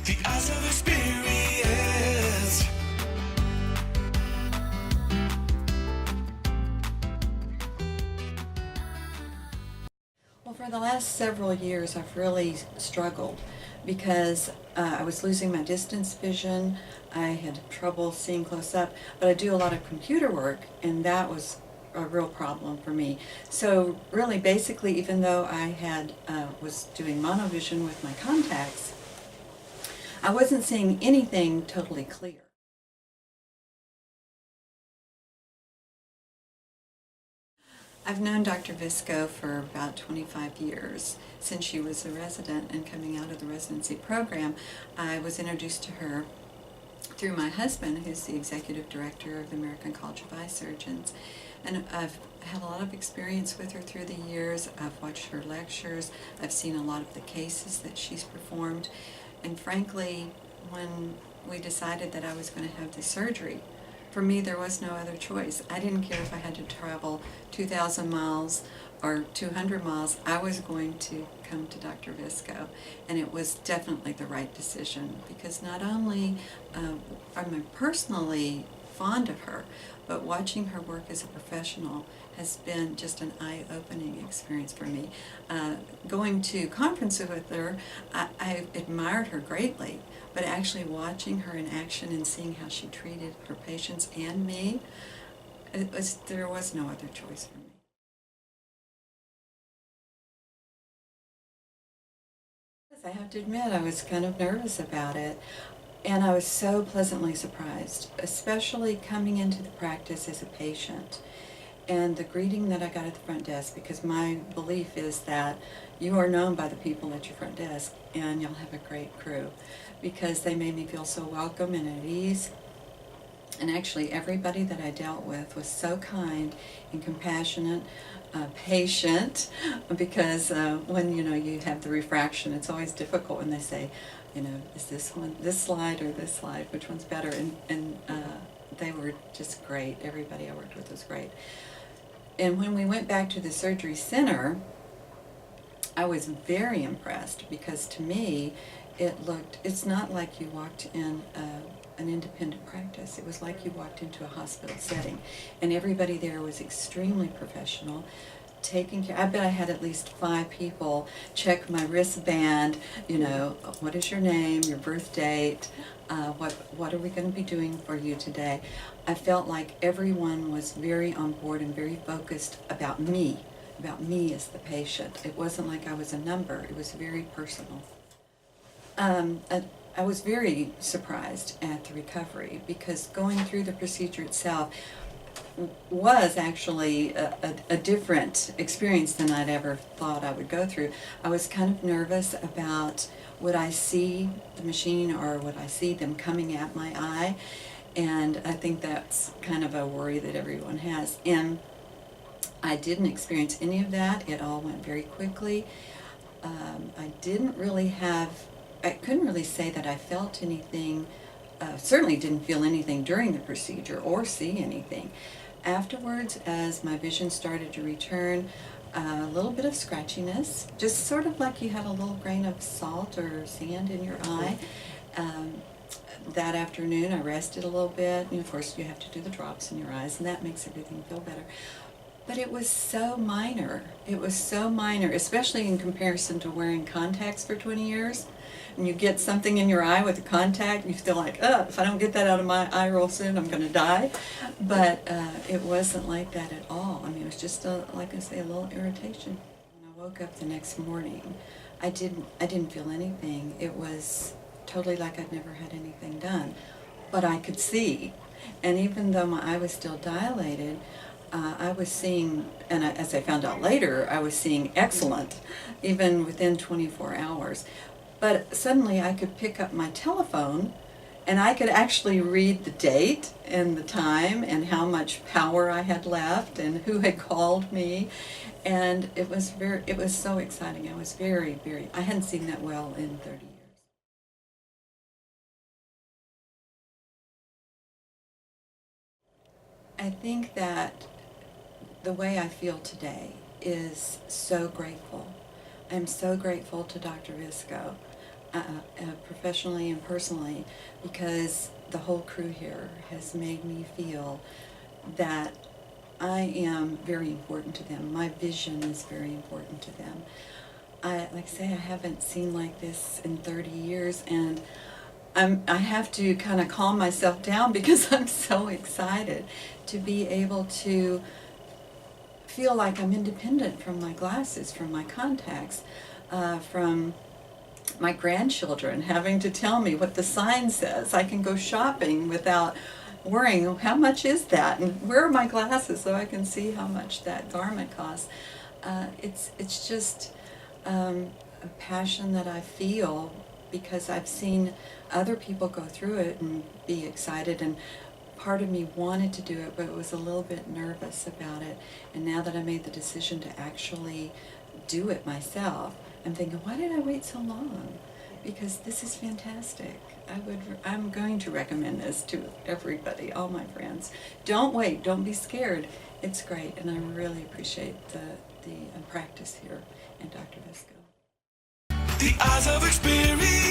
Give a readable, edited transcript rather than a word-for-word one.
The eyes of experience. Well, for the last several years, I've really struggled because I was losing my distance vision. I had trouble seeing close up, but I do a lot of computer work, and that was a real problem for me. So really, basically, even though I had was doing monovision with my contacts, I wasn't seeing anything totally clear. I've known Dr. Visco for about 25 years. Since she was a resident and coming out of the residency program, I was introduced to her through my husband, who's the executive director of the American College of Eye Surgeons. And I've had a lot of experience with her through the years. I've watched her lectures. I've seen a lot of the cases that she's performed. And frankly, when we decided that I was going to have the surgery, for me, there was no other choice. I didn't care if I had to travel 2,000 miles or 200 miles. I was going to come to Dr. Visco, and it was definitely the right decision because not only am I personally fond of her, but watching her work as a professional has been just an eye-opening experience for me. Going to conferences with her, I admired her greatly, but actually watching her in action and seeing how she treated her patients and me, there was no other choice for me. I have to admit, I was kind of nervous about it. And I was so pleasantly surprised, especially coming into the practice as a patient. And the greeting that I got at the front desk, because my belief is that you are known by the people at your front desk, and you'll have a great crew, because they made me feel so welcome and at ease. And actually, everybody that I dealt with was so kind and compassionate, patient, because when you have the refraction, it's always difficult when they say, is this slide or this slide, which one's better? And they were just great. Everybody I worked with was great. And when we went back to the surgery center, I was very impressed because to me, it's not like you walked in an independent practice. It was like you walked into a hospital setting. And everybody there was extremely professional, taking care. I bet I had at least 5 people check my wristband, what is your name, your birth date, what are we going to be doing for you today. I felt like everyone was very on board and very focused about me as the patient. It wasn't like I was a number. It was very personal. I was very surprised at the recovery because going through the procedure itself was actually a different experience than I'd ever thought I would go through. I was kind of nervous about would I see the machine or would I see them coming at my eye, and I think that's kind of a worry that everyone has. And I didn't experience any of that. It all went very quickly. I couldn't really say that I felt anything, certainly didn't feel anything during the procedure or see anything. Afterwards, as my vision started to return, a little bit of scratchiness, just sort of like you had a little grain of salt or sand in your eye. That afternoon I rested a little bit, and of course you have to do the drops in your eyes, and that makes everything feel better. But it was so minor. It was so minor, especially in comparison to wearing contacts for 20 years. And you get something in your eye with a contact, and you feel like, if I don't get that out of my eye real soon, I'm going to die. But it wasn't like that at all. I mean, it was just, like I say, a little irritation. When I woke up the next morning, I didn't feel anything. It was totally like I'd never had anything done. But I could see. And even though my eye was still dilated, I was seeing, and as I found out later, I was seeing excellent, even within 24 hours. But suddenly I could pick up my telephone, and I could actually read the date and the time and how much power I had left and who had called me. And it was so exciting. I was I hadn't seen that well in 30 years. I think that the way I feel today is so grateful. I'm so grateful to Dr. Visco. professionally and personally, because the whole crew here has made me feel that I am very important to them. My vision is very important to them. Like I say, I haven't seen like this in 30 years, and I have to kind of calm myself down because I'm so excited to be able to feel like I'm independent from my glasses, from my contacts, from my grandchildren having to tell me what the sign says. I can go shopping without worrying, how much is that, and where are my glasses so I can see how much that garment costs. It's just a passion that I feel because I've seen other people go through it and be excited, and part of me wanted to do it but was a little bit nervous about it. And now that I made the decision to actually do it myself, I'm thinking, why did I wait so long? Because this is fantastic. I'm going to recommend this to everybody, all my friends. Don't wait, don't be scared. It's great, and I really appreciate the practice here in Dr. Visco. The eyes of experience.